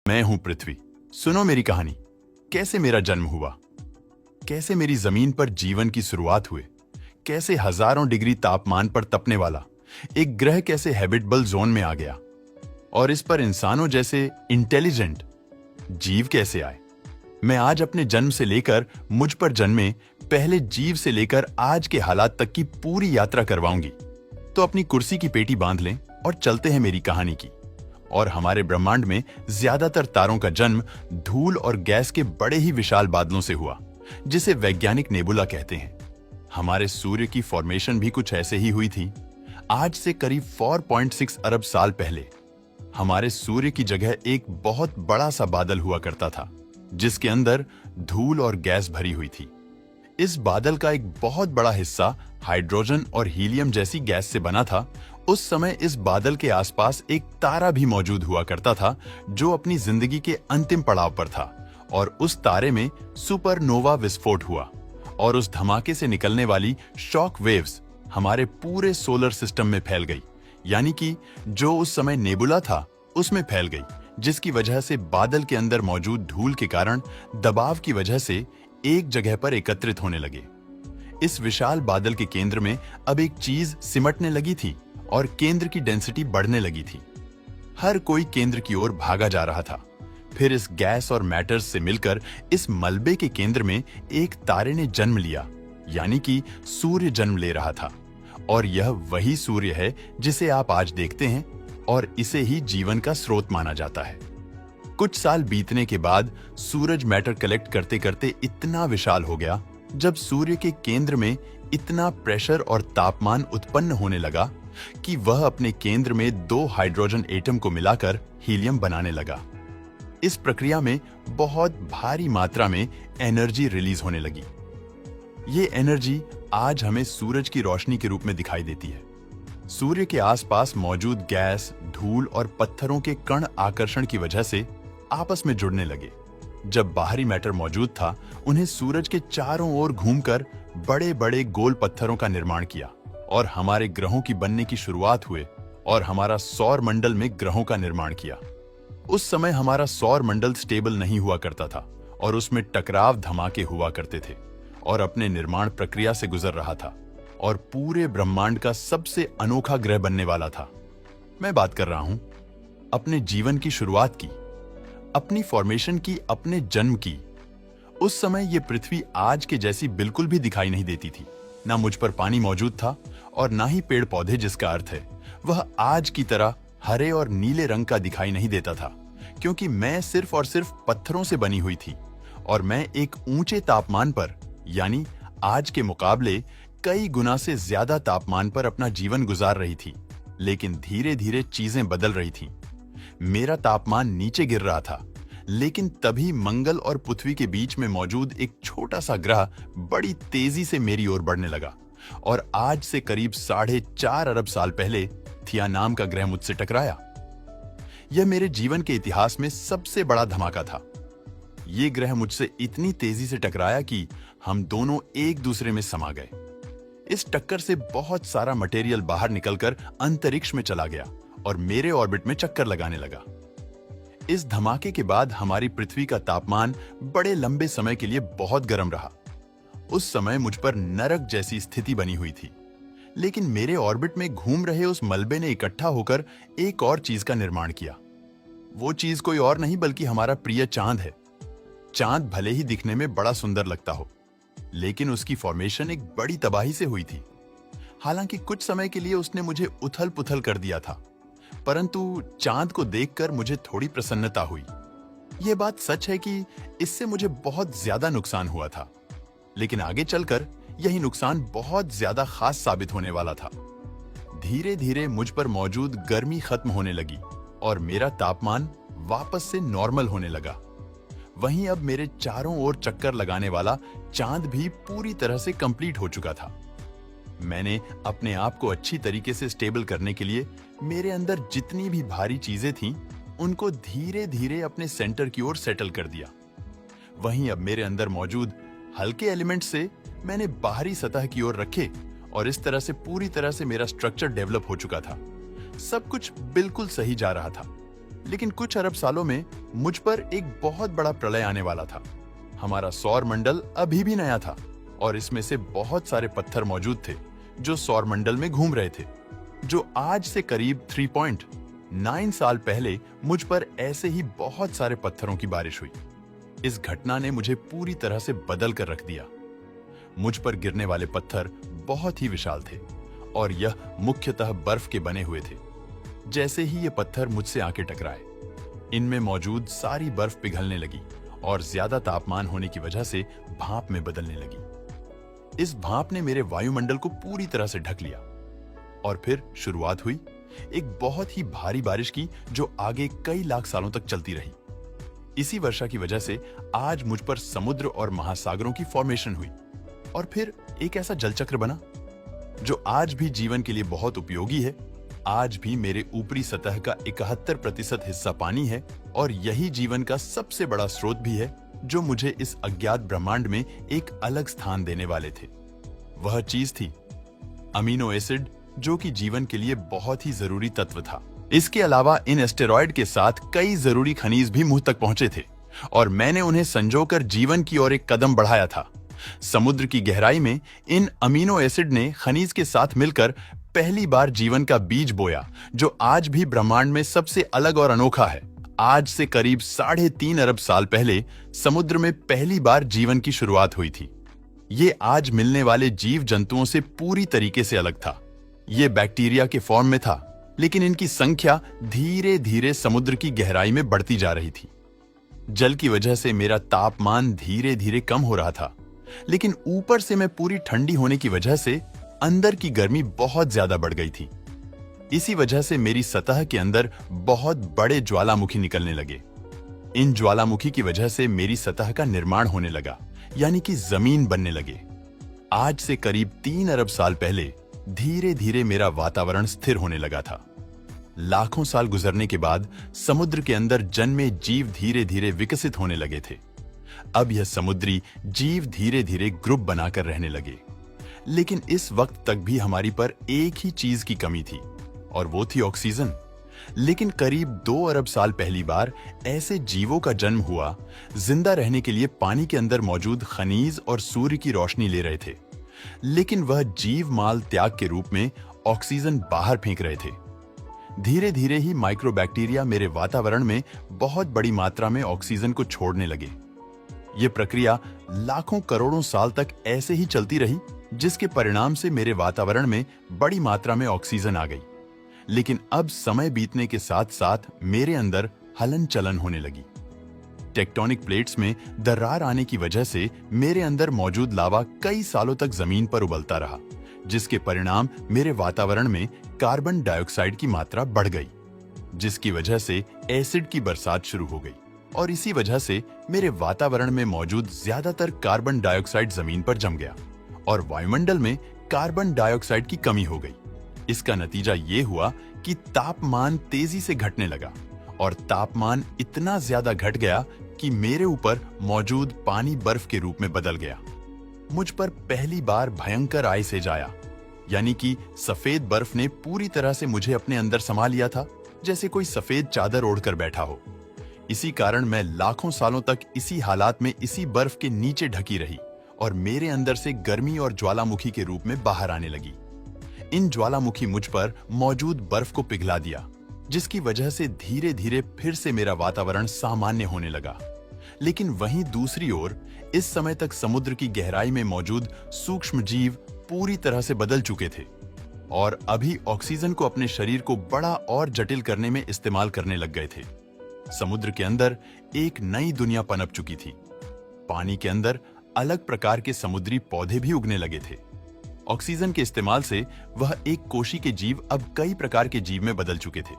मैं हूं पृथ्वी। सुनो मेरी कहानी। कैसे मेरा जन्म हुआ, कैसे मेरी जमीन पर जीवन की शुरुआत हुई, कैसे हजारों डिग्री तापमान पर तपने वाला एक ग्रह कैसे हैबिटेबल जोन में आ गया, और इस पर इंसानों जैसे इंटेलिजेंट जीव कैसे आए। मैं आज अपने जन्म से लेकर मुझ पर जन्मे पहले जीव से लेकर आज के हालात तक की पूरी यात्रा करवाऊंगी। तो अपनी कुर्सी की पेटी बांध लें और चलते हैं मेरी कहानी की। और हमारे ब्रह्मांड में ज्यादातर तारों का जन्म धूल और गैस के बड़े ही विशाल बादलों से हुआ, जिसे वैज्ञानिक नेबुला कहते हैं। हमारे सूर्य की फॉर्मेशन भी कुछ ऐसे ही हुई थी। आज से करीब 4.6 अरब साल पहले हमारे सूर्य की जगह एक बहुत बड़ा सा बादल हुआ करता था, जिसके अंदर धूल और गैस भरी हुई थी। इस बादल का एक बहुत बड़ा हिस्सा हाइड्रोजन और हीलियम जैसी गैस से बना था। उस समय इस बादल के आसपास एक तारा भी मौजूद हुआ करता था, जो अपनी जिंदगी के अंतिम पड़ाव पर था। और उस तारे में सुपरनोवा विस्फोट हुआ, और उस धमाके से निकलने वाली शॉक वेव्स हमारे पूरे सोलर सिस्टम में फैल गई। यानी कि जो उस समय नेबुला था उसमें फैल गई, जिसकी वजह से बादल के अंदर मौजूद धूल के कारण दबाव की वजह से एक जगह पर एकत्रित होने लगे। इस विशाल बादल के केंद्र में अब एक चीज सिमटने लगी थी और केंद्र की डेंसिटी बढ़ने लगी थी। हर कोई केंद्र की ओर भागा जा रहा था। फिर इस गैस और मैटर्स से मिलकर इस मलबे के केंद्र में एक तारे ने जन्म लिया, यानी कि सूर्य जन्म ले रहा था। और यह वही सूर्य है जिसे आप आज देखते हैं, और इसे ही जीवन का स्रोत माना जाता है। कुछ साल बीतने के बाद सूरज मैटर कलेक्ट करते करते इतना विशाल हो गया, जब सूर्य के केंद्र में इतना प्रेशर और तापमान उत्पन्न होने लगा कि वह अपने केंद्र में 2 हाइड्रोजन एटम को मिलाकर हीलियम बनाने लगा। इस प्रक्रिया में बहुत भारी मात्रा में एनर्जी रिलीज होने लगी। ये एनर्जी आज हमें सूरज की रोशनी के रूप में दिखाई देती है। सूर्य के आसपास मौजूद गैस, धूल और पत्थरों के कण आकर्षण की वजह से आपस में जुड़ने लगे। जब बाहरी मैटर मौजूद था, उन्हें सूरज के चारों ओर घूमकर बड़े बड़े गोल पत्थरों का निर्माण किया, और हमारे ग्रहों की बनने की शुरुआत हुए, और हमारा सौर मंडल में ग्रहों का निर्माण किया। उस समय हमारा सौर मंडल स्टेबल नहीं हुआ करता था, और उसमें टकराव धमाके हुआ करते थे, और अपने निर्माण प्रक्रिया से गुजर रहा था, और पूरे ब्रह्मांड का सबसे अनोखा ग्रह बनने वाला था। मैं बात कर रहा हूं अपने जीवन की शुरुआत की, अपनी फॉर्मेशन की, अपने जन्म की। उस समय यह पृथ्वी आज के जैसी बिल्कुल भी दिखाई नहीं देती थी। ना मुझ पर पानी मौजूद था, और ना ही पेड़ पौधे, जिसका अर्थ है वह आज की तरह हरे और नीले रंग का दिखाई नहीं देता था, क्योंकि मैं सिर्फ और सिर्फ पत्थरों से बनी हुई थी। और मैं एक ऊंचे तापमान पर, यानी आज के मुकाबले कई गुना से ज्यादा तापमान पर अपना जीवन गुजार रही थी। लेकिन धीरे धीरे चीजें बदल रही थीं। मेरा तापमान नीचे गिर रहा था, लेकिन तभी मंगल और पृथ्वी के बीच में मौजूद एक छोटा सा ग्रह बड़ी तेजी से मेरी ओर बढ़ने लगा। और आज से करीब 4.5 अरब साल पहले थिया नाम का ग्रह मुझसे टकराया। यह मेरे जीवन के इतिहास में सबसे बड़ा धमाका था। यह ग्रह मुझसे इतनी तेजी से टकराया कि हम दोनों एक दूसरे में समा गए। इस टक्कर से बहुत सारा मटेरियल बाहर निकलकर अंतरिक्ष में चला गया और मेरे ऑर्बिट में चक्कर लगाने लगा। इस धमाके के बाद हमारी पृथ्वी का तापमान बड़े लंबे समय के लिए बहुत गर्म रहा। उस समय मुझ पर नरक जैसी स्थिति बनी हुई थी। लेकिन मेरे ऑर्बिट में घूम रहे उस मलबे ने इकट्ठा होकर एक और चीज का निर्माण किया। वो चीज कोई और नहीं बल्कि हमारा प्रिय चांद है। चांद भले ही दिखने में बड़ा सुंदर लगता हो, लेकिन उसकी फॉर्मेशन एक बड़ी तबाही से हुई थी। हालांकि कुछ समय के लिए उसने मुझे उथल पुथल कर दिया था, परंतु चांद को देखकर मुझे थोड़ी प्रसन्नता हुई। यह बात सच है कि इससे मुझे बहुत ज्यादा नुकसान हुआ था, लेकिन आगे चलकर यही नुकसान बहुत ज्यादा खास साबित होने वाला था। धीरे धीरे मुझ पर मौजूद गर्मी खत्म होने लगी और मेरा तापमान वापस से नॉर्मल होने लगा। वहीं अब मेरे चारों ओर चक्कर लगाने वाला चांद भी पूरी तरह से कंप्लीट हो चुका था। मैंने अपने आप को अच्छी तरीके से स्टेबल करने के लिए मेरे अंदर जितनी भी भारी चीजें थीं, उनको धीरे धीरे अपने सेंटर की ओर सेटल कर दिया। वहीं अब मेरे अंदर मौजूद हल्के एलिमेंट्स से मैंने बाहरी सतह की ओर रखे, और इस तरह से पूरी तरह से मेरा स्ट्रक्चर डेवलप हो चुका था। सब कुछ बिल्कुल सही जा रहा था। लेकिन कुछ अरब सालों में मुझ पर एक बहुत बड़ा प्रलय आने वाला था। हमारा सौर मंडल अभी भी नया था और इसमें से बहुत सारे पत्थर मौजूद थे जो सौर मंडल में घूम रहे थे, जो आज से करीब 3.9 साल पहले मुझ पर ऐसे ही बहुत सारे पत्थरों की बारिश हुई। इस घटना ने मुझे पूरी तरह से बदल कर रख दिया। मुझ पर गिरने वाले पत्थर बहुत ही विशाल थे और यह मुख्यतः बर्फ के बने हुए थे। जैसे ही ये पत्थर मुझसे आके टकराए, इनमें मौजूद सारी बर्फ पिघलने लगी और ज्यादा तापमान होने की वजह से भाप में बदलने लगी। इस भाप ने मेरे वायुमंडल को पूरी तरह से ढक लिया और फिर शुरुआत हुई एक बहुत ही भारी बारिश की, जो आगे कई लाख सालों तक चलती रही। इसी वर्षा की वजह से आज मुझ पर समुद्र और महासागरों की फॉर्मेशन हुई और फिर एक ऐसा जलचक्र बना जो आज भी जीवन के लिए बहुत उपयोगी है। आज भी मेरे ऊपरी सतह का 71% हिस्सा पानी है और यही जीवन का सबसे बड़ा स्रोत भी है, जो मुझे इस अज्ञात ब्रह्मांड में एक अलग स्थान देने वाले थे। वह चीज थी अमीनो एसिड, जो कि जीवन के लिए बहुत ही जरूरी तत्व था। इसके अलावा इन एस्टेरॉयड के साथ कई जरूरी खनिज भी मुंह तक पहुंचे थे और मैंने उन्हें संजोकर जीवन की ओर एक कदम बढ़ाया था। समुद्र की गहराई में इन अमीनो एसिड ने खनिज के साथ मिलकर पहली बार जीवन का बीज बोया, जो आज भी ब्रह्मांड में सबसे अलग और अनोखा है। आज से करीब 3.5 अरब साल पहले समुद्र में पहली बार जीवन की शुरुआत हुई थी। ये आज मिलने वाले जीव जंतुओं से पूरी तरीके से अलग था। ये बैक्टीरिया के फॉर्म में था, लेकिन इनकी संख्या धीरे धीरे समुद्र की गहराई में बढ़ती जा रही थी। जल की वजह से मेरा तापमान धीरे धीरे कम हो रहा था, लेकिन ऊपर से मैं पूरी ठंडी होने की वजह से अंदर की गर्मी बहुत ज्यादा बढ़ गई थी। इसी वजह से मेरी सतह के अंदर बहुत बड़े ज्वालामुखी निकलने लगे। इन ज्वालामुखी की वजह से मेरी सतह का निर्माण होने लगा, यानी कि जमीन बनने लगे। आज से करीब 3 अरब साल पहले धीरे धीरे मेरा वातावरण स्थिर होने लगा था। लाखों साल गुजरने के बाद समुद्र के अंदर जन्मे जीव धीरे धीरे विकसित होने लगे थे। अब यह समुद्री जीव धीरे धीरे ग्रुप बनाकर रहने लगे, लेकिन इस वक्त तक भी हमारी पर एक ही चीज की कमी थी और वो थी ऑक्सीजन। लेकिन करीब 2 अरब साल पहली बार ऐसे जीवों का जन्म हुआ जिंदा रहने के लिए पानी के अंदर मौजूद खनिज और सूर्य की रोशनी ले रहे थे, लेकिन वह जीव माल त्याग के रूप में ऑक्सीजन बाहर फेंक रहे थे। धीरे धीरे ही माइक्रोबैक्टीरिया मेरे वातावरण में बहुत बड़ी मात्रा में ऑक्सीजन को छोड़ने लगे। यह प्रक्रिया लाखों करोड़ों साल तक ऐसे ही चलती रही, जिसके परिणाम से मेरे वातावरण में बड़ी मात्रा में ऑक्सीजन आ गई। लेकिन अब समय बीतने के साथ साथ मेरे अंदर हलन चलन होने लगी। टेक्टोनिक प्लेट्स में दरार आने की वजह से मेरे अंदर मौजूद लावा कई सालों तक जमीन पर उबलता रहा, जिसके परिणाम मेरे वातावरण में कार्बन डाइऑक्साइड की मात्रा बढ़ गई, जिसकी वजह से एसिड की बरसात शुरू हो गई और इसी वजह से मेरे वातावरण में मौजूद ज्यादातर कार्बन डाइऑक्साइड जमीन पर जम गया और वायुमंडल में कार्बन डाइऑक्साइड की कमी हो गई। इसका नतीजा ये हुआ कि तापमान तेजी से घटने लगा और तापमान इतना ज्यादा घट गया कि मेरे ऊपर मौजूद पानी बर्फ के रूप में बदल गया। मुझ पर पहली बार भयंकर आइस आया, यानी कि सफेद बर्फ ने पूरी तरह से मुझे अपने अंदर समा लिया था, जैसे कोई सफेद चादर ओढ़कर बैठा हो। इसी कारण मैं लाखों सालों तक इसी हालात में इसी बर्फ के नीचे ढकी रही और मेरे अंदर से गर्मी और ज्वालामुखी के रूप में बाहर आने लगी। इन ज्वालामुखी मुझ पर मौजूद बर्फ को पिघला दिया, जिसकी वजह से धीरे धीरे फिर से मेरा वातावरण सामान्य होने लगा। लेकिन वहीं दूसरी ओर इस समय तक समुद्र की गहराई में मौजूद सूक्ष्म जीव पूरी तरह से बदल चुके थे और अभी ऑक्सीजन को अपने शरीर को बड़ा और जटिल करने में इस्तेमाल करने लग गए थे। समुद्र के अंदर एक नई दुनिया पनप चुकी थी। पानी के अंदर अलग प्रकार के समुद्री पौधे भी उगने लगे थे। ऑक्सीजन के इस्तेमाल से वह एक कोशी के जीव अब कई प्रकार के जीव में बदल चुके थे।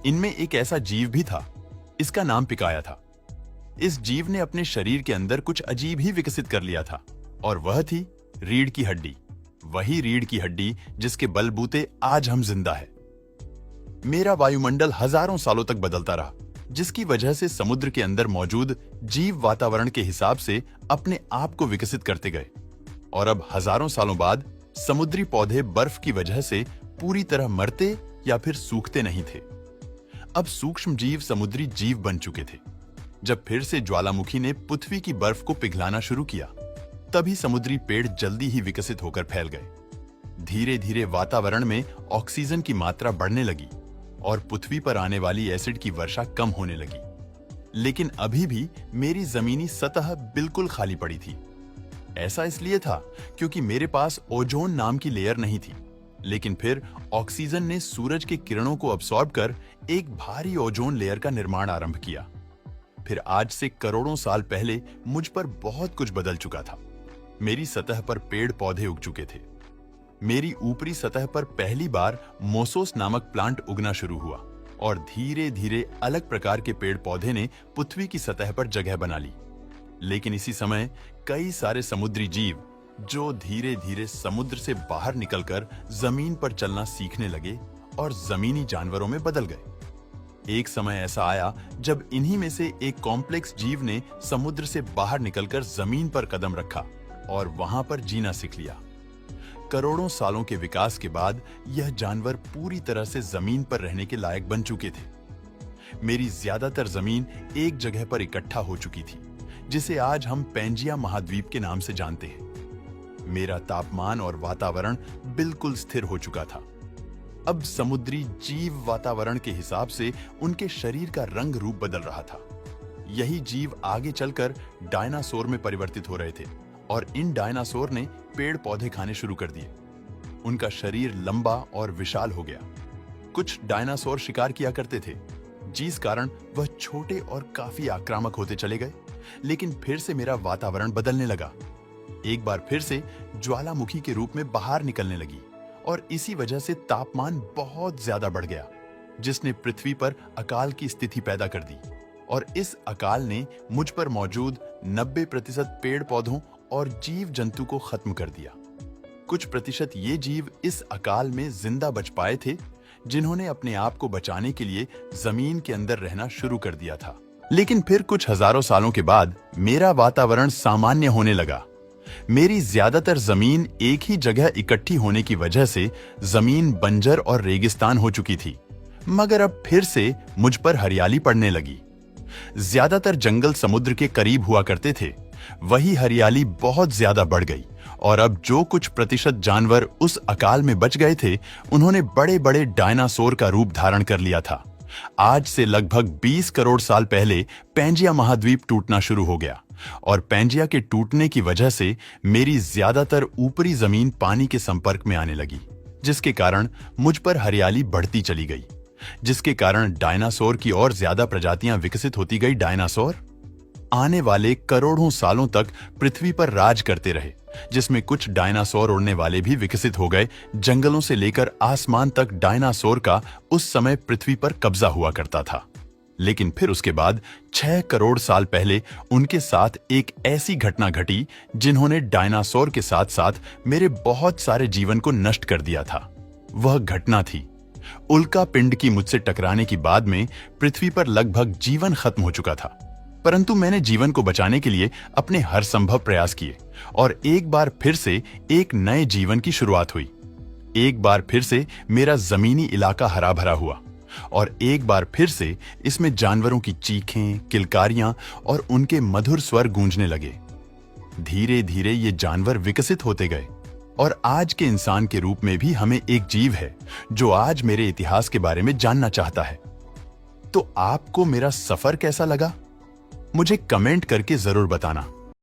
इनमें एक ऐसा जीव भी था, इसका नाम पिकाया था। इस जीव ने अपने शरीर के अंदर कुछ अजीब ही विकसित कर लिया था और वह थी रीढ़ की हड्डी। वही रीढ़ की हड्डी जिसके बलबूते आज हम जिंदा है। मेरा वायुमंडल हजारों सालों तक बदलता रहा, जिसकी वजह से समुद्र के अंदर मौजूद जीव वातावरण के हिसाब से अपने आप को विकसित करते गए और अब हजारों सालों बाद समुद्री पौधे बर्फ की वजह से पूरी तरह मरते या फिर सूखते नहीं थे। अब सूक्ष्म जीव समुद्री जीव बन चुके थे। जब फिर से ज्वालामुखी ने पृथ्वी की बर्फ को पिघलाना शुरू किया, तभी समुद्री पेड़ जल्दी ही विकसित होकर फैल गए। धीरे धीरे वातावरण में ऑक्सीजन की मात्रा बढ़ने लगी और पृथ्वी पर आने वाली एसिड की वर्षा कम होने लगी। लेकिन अभी भी मेरी जमीनी सतह बिल्कुल खाली पड़ी थी। ऐसा इसलिए था क्योंकि मेरे पास ओजोन नाम की लेयर नहीं थी। लेकिन फिर ऑक्सीजन ने सूरज के किरणों को अब्सॉर्ब कर एक भारी ओजोन लेयर का निर्माण आरंभ किया। फिर आज से करोड़ों साल पहले मुझ पर बहुत कुछ बदल चुका था। मेरी सतह पर पेड़ पौधे उग चुके थे। मेरी ऊपरी सतह पर पहली बार मोसोस नामक प्लांट उगना शुरू हुआ और धीरे धीरे अलग प्रकार के पेड़ पौधे ने पृथ्वी की सतह पर जगह बना ली। लेकिन इसी समय कई सारे समुद्री जीव जो धीरे धीरे समुद्र से बाहर निकलकर जमीन पर चलना सीखने लगे और जमीनी जानवरों में बदल गए। एक समय ऐसा आया जब इन्हीं में से एक कॉम्प्लेक्स जीव ने समुद्र से बाहर निकलकर जमीन पर कदम रखा और वहां पर जीना सीख लिया। करोड़ों सालों के विकास के बाद यह जानवर पूरी तरह से जमीन पर रहने के लायक बन चुके थे। मेरी ज्यादातर जमीन एक जगह पर इकट्ठा हो चुकी थी, जिसे आज हम पैंजिया महाद्वीप के नाम से जानते हैं। मेरा तापमान और वातावरण बिल्कुल स्थिर हो चुका था। अब समुद्री जीव वातावरण के हिसाब से उनके शरीर का रंग रूप बदल रहा था। यही जीव आगे चलकर डायनासोर में परिवर्तित हो रहे थे और इन डायनासोर ने पेड़ पौधे खाने शुरू कर दिए। उनका शरीर लंबा और विशाल हो गया। कुछ डायनासोर शिकार किया करते थे, जिस कारण वह छोटे और काफी आक्रामक होते चले गए। लेकिन फिर से मेरा वातावरण बदलने लगा। एक बार फिर से ज्वालामुखी के रूप में बाहर निकलने लगी और इसी वजह से तापमान बहुत ज्यादा बढ़ गया, जिसने पृथ्वी पर अकाल की स्थिति पैदा कर दी। और इस अकाल ने मुझ पर मौजूद 90% पेड़ पौधों और जीव जंतु को खत्म कर दिया। कुछ प्रतिशत ये जीव इस अकाल में जिंदा बच पाए थे, जिन्होंने अपने आप को बचाने के लिए जमीन के अंदर रहना शुरू कर दिया था। लेकिन फिर कुछ हजारों सालों के बाद मेरा वातावरण सामान्य होने लगा। मेरी ज्यादातर जमीन एक ही जगह इकट्ठी होने की वजह से जमीन बंजर और रेगिस्तान हो चुकी थी, मगर अब फिर से मुझ पर हरियाली पड़ने लगी। ज्यादातर जंगल समुद्र के करीब हुआ करते थे, वही हरियाली बहुत ज्यादा बढ़ गई और अब जो कुछ प्रतिशत जानवर उस अकाल में बच गए थे, उन्होंने बड़े बड़े डायनासोर का रूप धारण कर लिया था। आज से लगभग 20 करोड़ साल पहले पैंजिया महाद्वीप टूटना शुरू हो गया और पैंजिया के टूटने की वजह से मेरी ज्यादातर ऊपरी जमीन पानी के संपर्क में आने लगी, जिसके कारण मुझ पर हरियाली बढ़ती चली गई, जिसके कारण डायनासोर की और ज्यादा प्रजातियां विकसित होती गई। डायनासोर आने वाले करोड़ों सालों तक पृथ्वी पर राज करते रहे, जिसमें कुछ डायनासोर उड़ने वाले भी विकसित हो गए। जंगलों से लेकर आसमान तक डायनासोर का उस समय पृथ्वी पर कब्जा हुआ करता था। लेकिन फिर उसके बाद 6 करोड़ साल पहले उनके साथ एक ऐसी घटना घटी जिन्होंने डायनासोर के साथ साथ मेरे बहुत सारे जीवन को नष्ट कर दिया था। वह घटना थी उल्का पिंड की मुझसे टकराने की बाद में पृथ्वी पर लगभग जीवन खत्म हो चुका था, परंतु मैंने जीवन को बचाने के लिए अपने हर संभव प्रयास किए और एक बार फिर से एक नए जीवन की शुरुआत हुई। एक बार फिर से मेरा जमीनी इलाका हरा भरा हुआ और एक बार फिर से इसमें जानवरों की चीखें, किलकारियां और उनके मधुर स्वर गूंजने लगे। धीरे धीरे ये जानवर विकसित होते गए और आज के इंसान के रूप में भी हमें एक जीव है जो आज मेरे इतिहास के बारे में जानना चाहता है। तो आपको मेरा सफर कैसा लगा? मुझे कमेंट करके जरूर बताना।